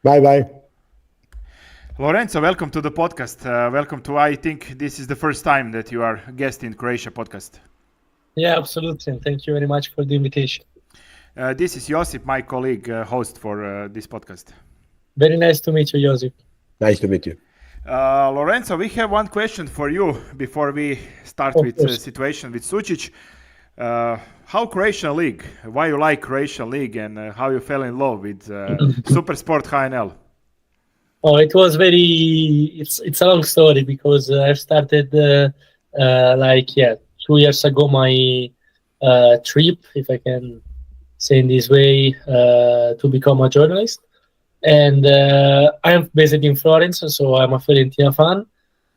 Bye bye. Lorenzo, welcome to the podcast. Welcome to, I think this is the first time that you are a guest in Croatia podcast. Yeah, absolutely. And thank you very much for the invitation. This is Josip, my colleague, host for this podcast. Very nice to meet you, Josip. Nice to meet you. Lorenzo, we have one question for you before we start with the situation with SUČIĆ. How Croatian League? Why you like Croatian League and how you fell in love with Super Sport HNL? Oh, it was it's a long story because I've started 2 years ago my trip, if I can say in this way, to become a journalist. And I'm based in Florence, so I'm a Fiorentina fan.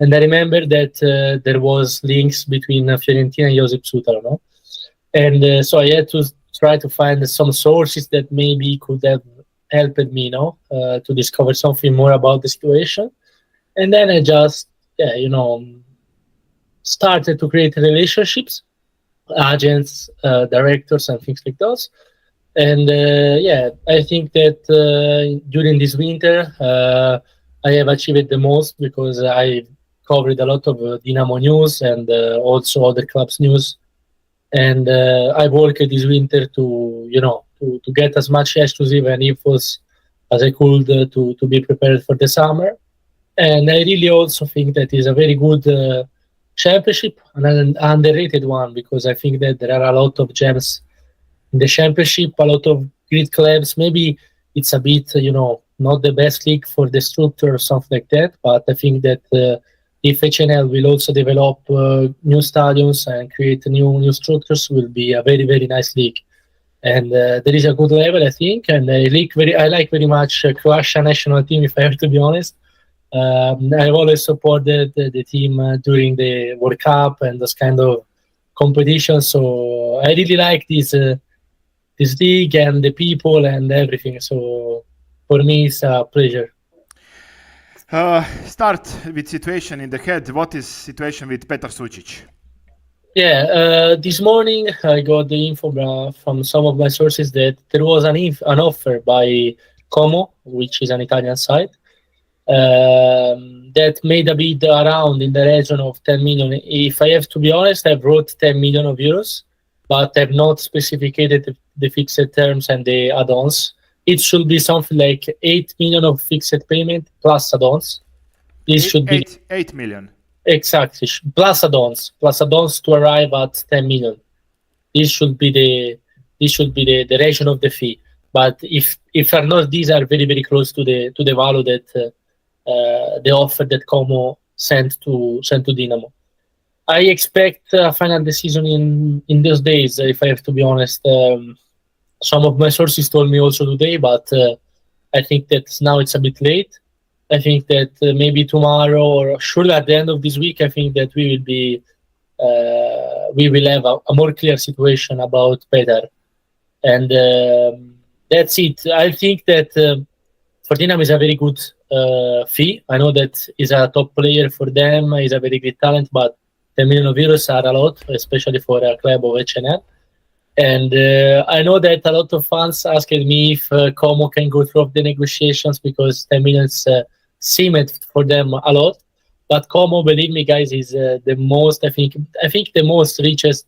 And I remember that there was links between Fiorentina and Josip Sutar, no? And so I had to try to find some sources that maybe could have helped me, to discover something more about the situation. And then I just, started to create relationships, agents, directors, and things like those. And I think that during this winter, I have achieved the most because I covered a lot of Dinamo news and also other clubs' news. And I worked this winter to get as much exclusive and infos as I could to be prepared for the summer. And I really also think that is a very good championship and an underrated one because I think that there are a lot of gems in the championship, a lot of great clubs. Maybe it's a bit, not the best league for the structure or something like that, but I think that if HNL will also develop new stadiums and create new structures, will be a very, very nice league. And there is a good level, I think, and I like very much Croatia national team, if I have to be honest. I've always supported the team during the World Cup and those kind of competitions, so I really like this league and the people and everything. So for me, it's a pleasure. Start with situation in the head. What is situation with Petru Sučiću? Yeah, this morning I got the info from some of my sources that there was an offer by Como, which is an Italian site, that made a bid around in the region of 10 million. If I have to be honest, I wrote 10 million of euros, but I've not specified the fixed terms and the add-ons. It should be something like 8 million of fixed payment plus add-ons. This should be 8 million. Exactly, plus add-ons to arrive at 10 million. This should be the region of the fee. But if are not, these are very, very close to the value that the offer that Como sent to Dinamo. I expect a final decision in those days, if I have to be honest. Some of my sources told me also today, but I think that now it's a bit late. I think that maybe tomorrow or surely at the end of this week, I think that we will have a more clear situation about PETAR. And that's it. I think that for Dinamo is a very good fee. I know that he's a top player for them. He's a very great talent, but 10 million euros are a lot, especially for a club of HNL. And I know that a lot of fans asked me if Como can go through the negotiations because 10 million seemed for them a lot. But Como, believe me, guys, is the most, I think the most richest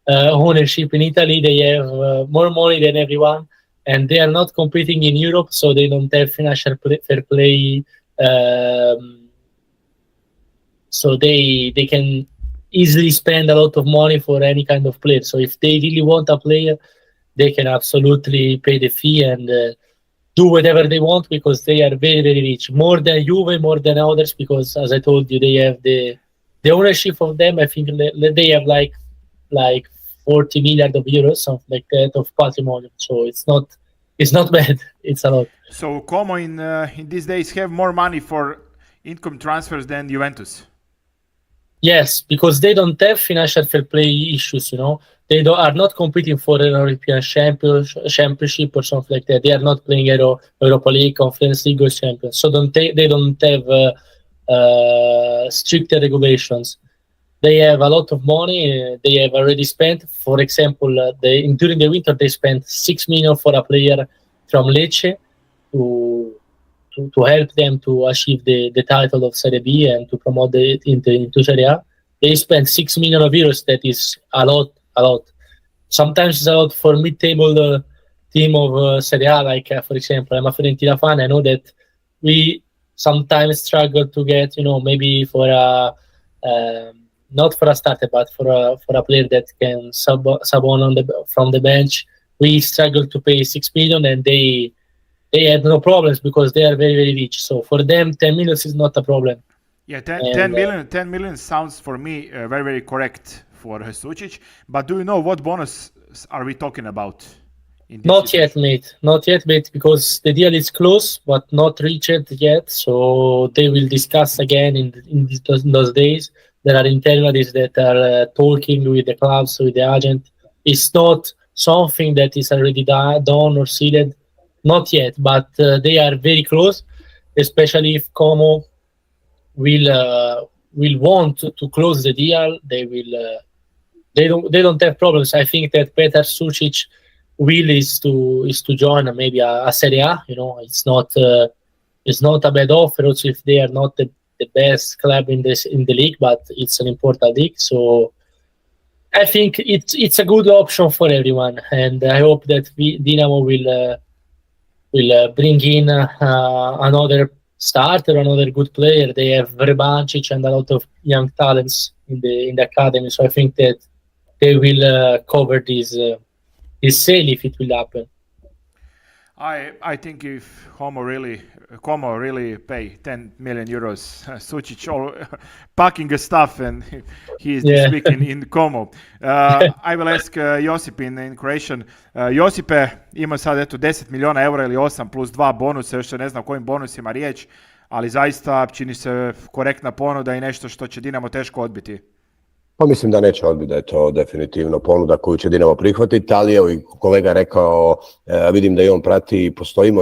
ownership in Italy. They have more money than everyone, and they are not competing in Europe, so they don't have financial fair play. So they can easily spend a lot of money for any kind of player. So if they really want a player, they can absolutely pay the fee and do whatever they want because they are very, very rich. More than Juve, more than others, because as I told you, they have the ownership of them. I think they have like 40 million of euros, something like that, of patrimony. So it's not bad. It's a lot. So Como in these days have more money for income transfers than Juventus. Yes, because they don't have financial fair play issues, They are not competing for an European championship or something like that. They are not playing Europa League, Conference League or Champions. So they don't have stricter regulations. They have a lot of money. They have already spent, for example, during the winter, they spent 6 million for a player from Lecce to to help them to achieve the title of Serie B and to promote it into Serie A. They spent 6 million euros. That is a lot. Sometimes it's a lot for mid-table team of Serie A. Like for example, I'm a Fiorentina fan. I know that we sometimes struggle to get, maybe for a not for a starter, but for a player that can sub on from the bench. We struggle to pay 6 million, and they had no problems because they are very, very rich. So for them, 10 million is not a problem. Yeah, 10 million sounds for me very, very correct for Sučić. But do you know what bonus are we talking about? Not yet, mate. Not yet, mate, because the deal is close, but not reached yet. So they will discuss again in those days. There are internalities that are talking with the clubs, with the agent. It's not something that is already done or sealed. Not yet, but they are very close, especially if Como will want to close the deal. They will. They don't have problems. I think that Petru Sučiću will is to join maybe a Serie A. It's not a bad offer. Also, if they are not the best club in the league, but it's an important league. So I think it's a good option for everyone, and I hope that Dinamo will bring in another starter, another good player. They have Vrbančić and a lot of young talents in the academy. So I think that they will cover this sale if it will happen. I think if Como really pay 10 million euros, Sučić all packing his stuff, and he is this week in Como. I will ask Josip in Croatian. Josipe, ima sad 10 miliona eura ili 8 plus 2 bonusa, još se ne znam o kojim bonusima riječ, ali zaista čini se korektna ponuda i nešto što će Dinamo teško odbiti. Pa mislim da neće odbiti, da je to definitivno ponuda koju će Dinamo prihvatiti, ali evo i kolega rekao, vidim da i on prati, postojimo,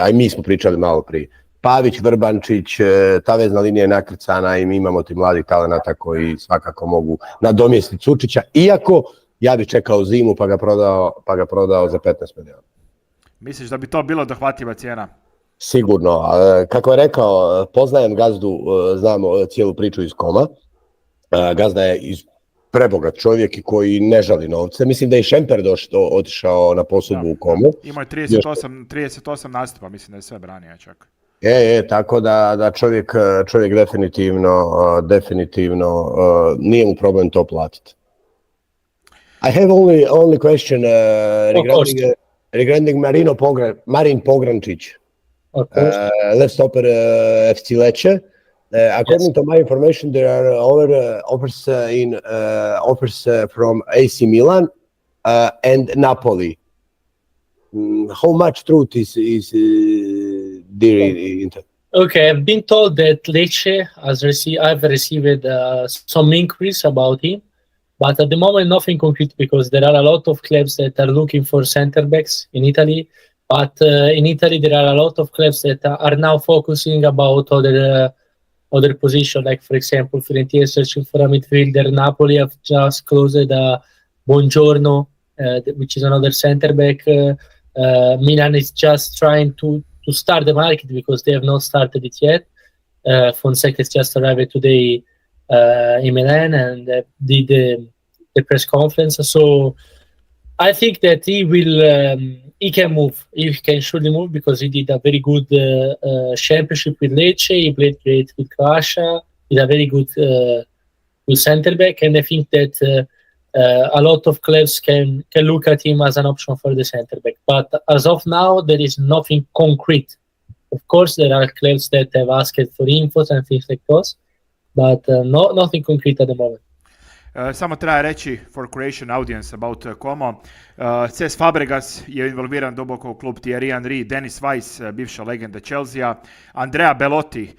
a i mi smo pričali malo prije. Pavić, Vrbančić, ta vezna linija je nakrcana i mi imamo ti mladih talenata koji svakako mogu nadomjestiti Sučića, iako ja bih čekao zimu pa ga prodao za 15 milijuna. Misliš da bi to bilo dohvatljiva cijena? Sigurno. Kako je rekao, poznajem gazdu, znamo cijelu priču iz Koma. Gazda je prebogat čovjek i koji ne žali novce. Mislim da je i Šemper otišao na posudbu u Komu. Ima je 38 nastupa, mislim da je sve branio čak. Tako da čovjek definitivno nije mu problem to platiti. I have only question regarding Marin Pogračić, left stopper FC Lecce. According to my information, there are other offers from AC Milan and Napoli. How much truth is there in that? Okay, I've been told that Lecce I've received some inquiries about him, but at the moment nothing concrete because there are a lot of clubs that are looking for center backs in Italy. But in Italy there are a lot of clubs that are now focusing about other position, like for example, Fiorentina is searching for a midfielder. Napoli have just closed Buongiorno, which is another center back. Milan is just trying to start the market because they have not started it yet. Fonseca has just arrived today in Milan and did the press conference. So I think that he can move. He can surely move because he did a very good championship with Lecce. He played great with Croatia. He's a very good center back, and I think that a lot of clubs can look at him as an option for the center back. But as of now, there is nothing concrete. Of course, there are clubs that have asked for infos and things like those, but nothing concrete at the moment. Samo treba reći for Croatian audience about Como. Cesc Fabregas je involviran duboko u klub Thierry Henry, Denis Weiss, bivša legenda Chelsea, Andrea Belotti,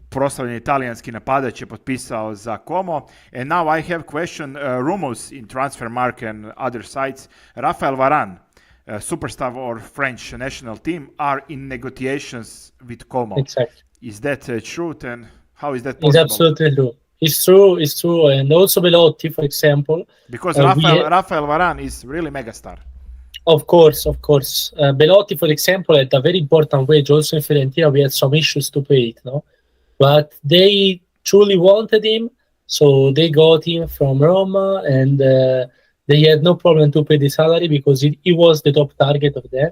proslavljeni italijanski napadač, je potpisao za Como. And now I have question, rumors in Transfermarkt and other sites. Rafael Varane, superstar or French national team, are in negotiations with Como. Exactly. Is that truth, and how is that possible? It's absolutely true. It's true, and also Belotti, for example. Because Rafael Varane is really megastar. Of course. Belotti, for example, had a very important wage. Also in Fiorentina, we had some issues to pay it, no? But they truly wanted him, so they got him from Roma, and they had no problem to pay the salary because he was the top target of them.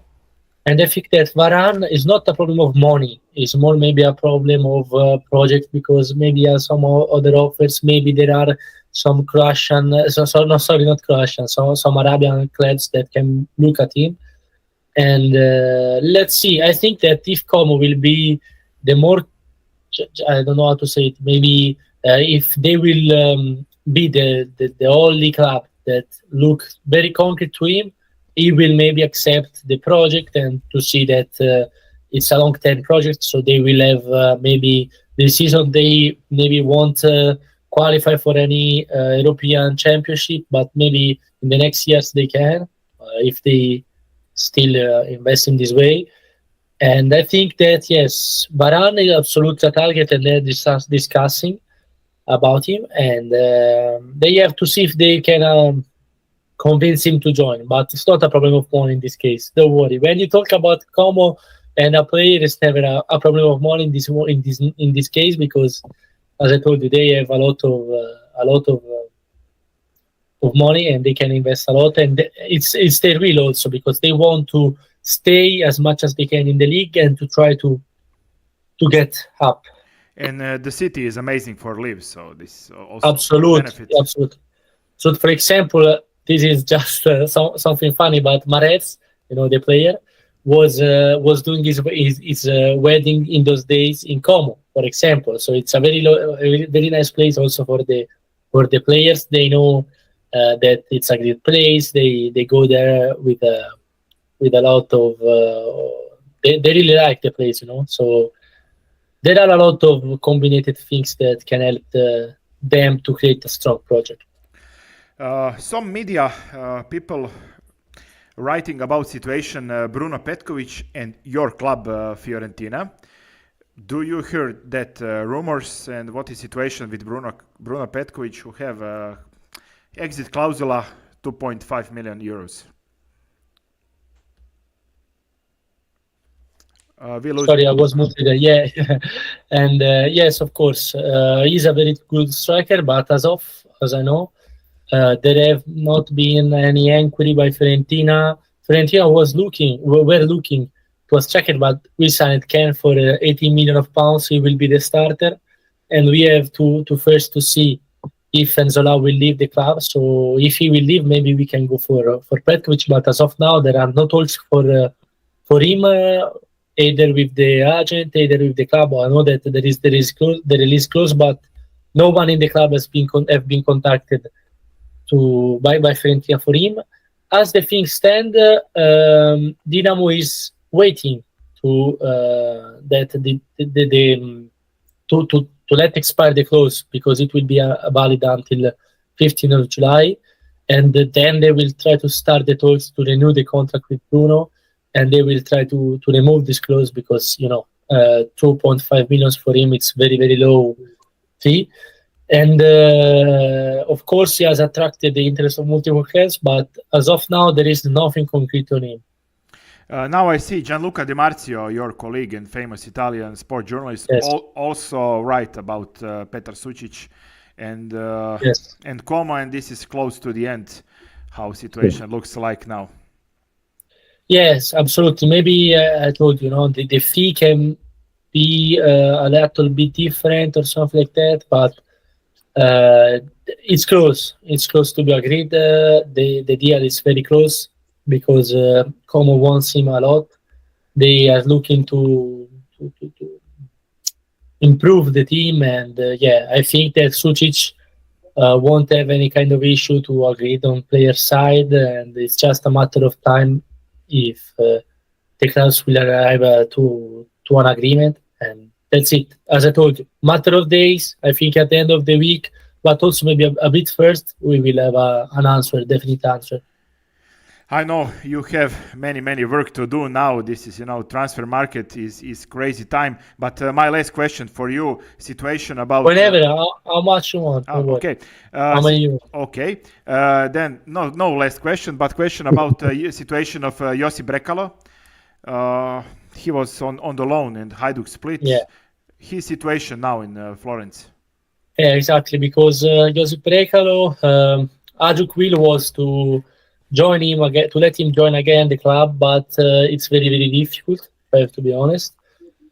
And I think that Varane is not a problem of money. It's more maybe a problem of project, because maybe there are some other offers. Maybe there are some Croatian, not Croatian, some Arabian clubs that can look at him. And let's see. I think that if Como will be the more, I don't know how to say it, maybe if they will be the only club that look very concrete to him, he will maybe accept the project and to see that it's a long-term project. So they will have maybe this season they maybe won't qualify for any European championship, but maybe in the next years they can if they still invest in this way. And I think that, yes, Varane is absolutely a target, and they're discussing about him, and they have to see if they can convince him to join. But it's not a problem of money in this case. Don't worry. When you talk about Como and a player, it's never a problem of money in this case, because, as I told you, they have a lot of money, and they can invest a lot, and it's their will also, because they want to stay as much as they can in the league and to try to get up. And the city is amazing for live, so this also Absolutely. So, for example, this is just something funny, but Mahrez, the player, was doing his wedding in those days in Como, for example. So it's a very nice place also for the players. They know that it's a great place. They go there with a lot of they really like the place, So there are a lot of combined things that can help them to create a strong project. Some media people writing about situation Bruno Petković and your club Fiorentina. Do you hear that rumors, and what is situation with Bruno Petković, who have exit clausula 2.5 million euros? Sorry, I was muted there. Yeah, and yes, of course, he's a very good striker, but as I know, there have not been any inquiry by Fiorentina. Fiorentina were looking to a striker, but we signed Ken for 18 million pounds. He will be the starter, and we have to first to see if Enzola will leave the club. So if he will leave, maybe we can go for Petković. But as of now, there are no talks for him. Either with the agent, either with the club. I know that the release close, but no one in the club have been contacted by Fiorentina for him. As the things stand, Dinamo is waiting to let expire the clause, because it will be valid until 15th of July, and then they will try to start the talks to renew the contract with Bruno. And they will try to remove this clause, because 2.5 million for him, it's very, very low fee. And of course, he has attracted the interest of multiple clubs, but as of now, there is nothing concrete on him. Now I see Gianluca Di Marzio, your colleague and famous Italian sport journalist, yes, also write about Petru Sučiću and yes, and Como, and this is close to the end. How situation looks like now? Yes, absolutely. Maybe I told you, the fee can be a little bit different or something like that, but it's close. It's close to be agreed. The deal is very close, because Como wants him a lot. They are looking to improve the team, and I think that Sučić won't have any kind of issue to agree on player side, and it's just a matter of time if the clubs will arrive to an agreement, and that's it. As I told you, matter of days. I think at the end of the week, but also maybe a bit first, we will have an answer, a definite answer. I know you have many work to do now. This is, transfer market is crazy time. But my last question for you, situation about... Whenever, how much you want. Okay. How many you want? Okay. Then, no last question, but question about situation of Josip BREKALO. He was on the loan in Hajduk Split. Yeah. His situation now in Florence. Yeah, exactly. Because Josip BREKALO, Hajduk will was to join him again, to let him join again the club, but it's very difficult, I have to be honest.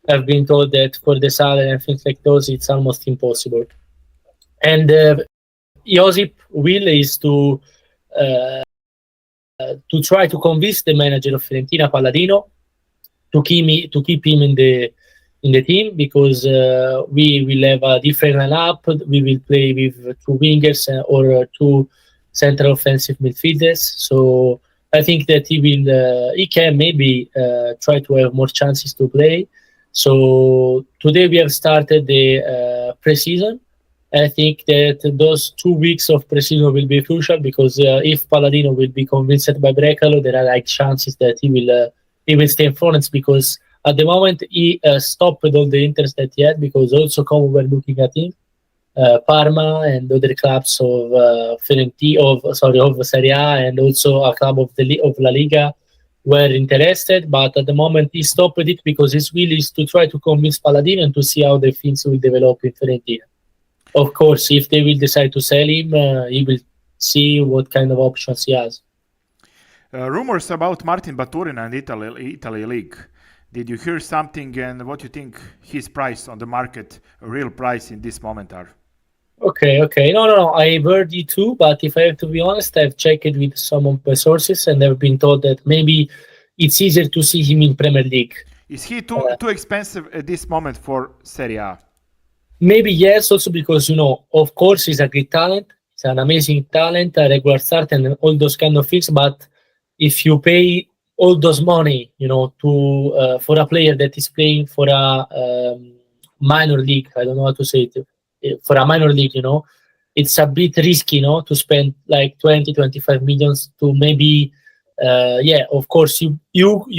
I've been told that for the salary and things like those, it's almost impossible. And Josip will is to try to convince the manager of Fiorentina, Palladino, to keep him in the team, because we will have a different lineup. We will play with two wingers or two central offensive midfielders. So I think that he can maybe try to have more chances to play. So today we have started the pre-season. I think that those 2 weeks of pre-season will be crucial, because if Palladino will be convinced by BREKALO, there are chances that he will stay in Florence, because at the moment he stopped all the interest that he had, because also Como were looking at him. Parma and other clubs of of Serie A, and also a club of La Liga were interested, but at the moment he stopped it because his will is to try to convince Palladino and to see how the things will develop in Fiorentina. Of course, if they will decide to sell him, he will see what kind of options he has. Rumors about Martin Baturina and Italy League. Did you hear something, and what you think his price on the market, real price in this moment are? Okay. No. I've heard it too, but if I have to be honest, I've checked it with some of the sources, and I've been told that maybe it's easier to see him in Premier League. Is he too expensive at this moment for Serie A? Maybe yes, also because, of course, he's a great talent. He's an amazing talent, a regular start, and all those kind of things. But if you pay all those money, to for a player that is playing for a minor league, I don't know how to say it, for a minor league, it's a bit risky, to spend like 20-25 millions to maybe, of course, you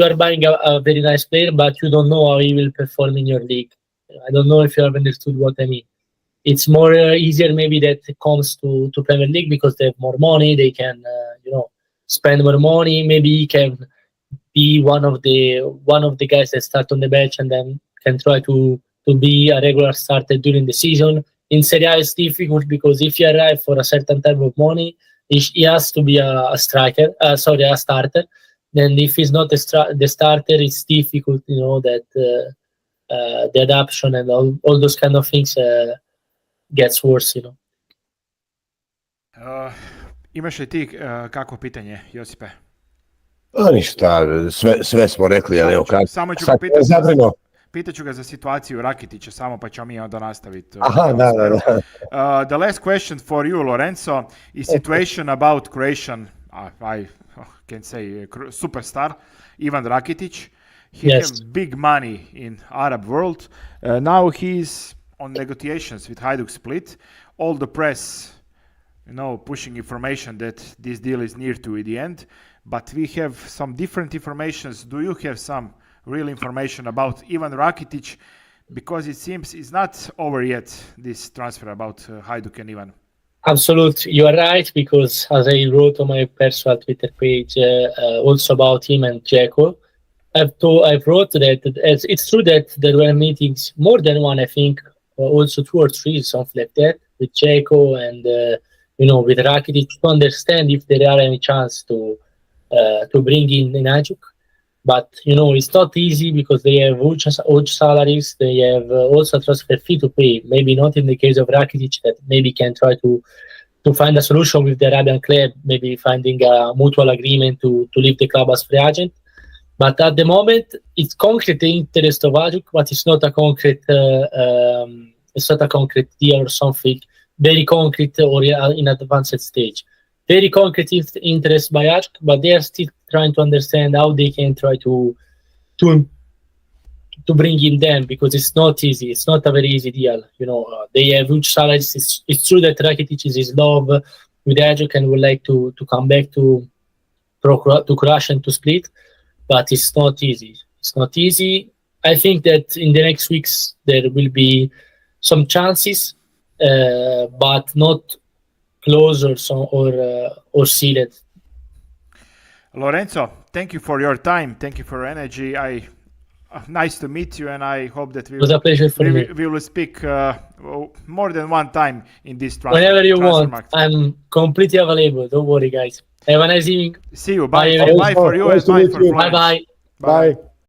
are buying a very nice player, but you don't know how he will perform in your league. I don't know if you have understood what I mean. It's more easier maybe that it comes to Premier League, because they have more money, they can, spend more money. Maybe he can be one of the guys that start on the bench and then can try to be a regular starter during the season. In Serie A, it's difficult, because if you arrive for a certain type of money, he has to be a starter. Then if he's not the starter, it's difficult, that the adoption and all those kind of things gets worse, Imaš li ti kako pitanje, Josipe? Ništa, sve smo rekli, ali evo kad... Samo ću ga pitati. Pitaću ga za situaciju Rakitića samo, pa ćemo mi onda nastaviti. Aha, da. The last question for you, Lorenzo, is situation about Croatian, I can say superstar, Ivan Rakitić. He has big money in Arab world. Now he's on negotiations with Hajduk Split. All the press, pushing information that this deal is near to the end. But we have some different informations. Do you have some real information about Ivan Rakitić? Because it seems it's not over yet, this transfer about Hajduk and Ivan. Absolutely, you are right, because as I wrote on my personal Twitter page, also about him and Dzeko, I've wrote that it's true that there were meetings, more than one, I think, also 2 or 3, something like that, with Dzeko and with Rakitic, to understand if there are any chance to bring in Hajduk. But it's not easy, because they have huge salaries. They have also a transfer fee to pay. Maybe not in the case of Rakitic, that maybe can try to find a solution with the Arabian club, maybe finding a mutual agreement to leave the club as free agent. But at the moment, it's concrete interest of Hajduk, but it's not a concrete deal or something very concrete or in advanced stage. Very concrete interest by Hajduk, but they are still trying to understand how they can try to bring him down, because it's not easy. It's not a very easy deal. They have huge salaries. It's true that Rakitic is in love with Hajduk and would like to come back to to Croatia and to Split, but it's not easy. It's not easy. I think that in the next weeks there will be some chances, but not close or sealed. Lorenzo, thank you for your time. Thank you for your energy. Nice to meet you, and I hope that It was a pleasure for me. we will speak more than one time in this Whenever you want, market. I'm completely available. Don't worry, guys. Have a nice evening. See you. Bye. Bye. Bye for you and Nice to bye meet for you. Bye Florence. bye. Bye.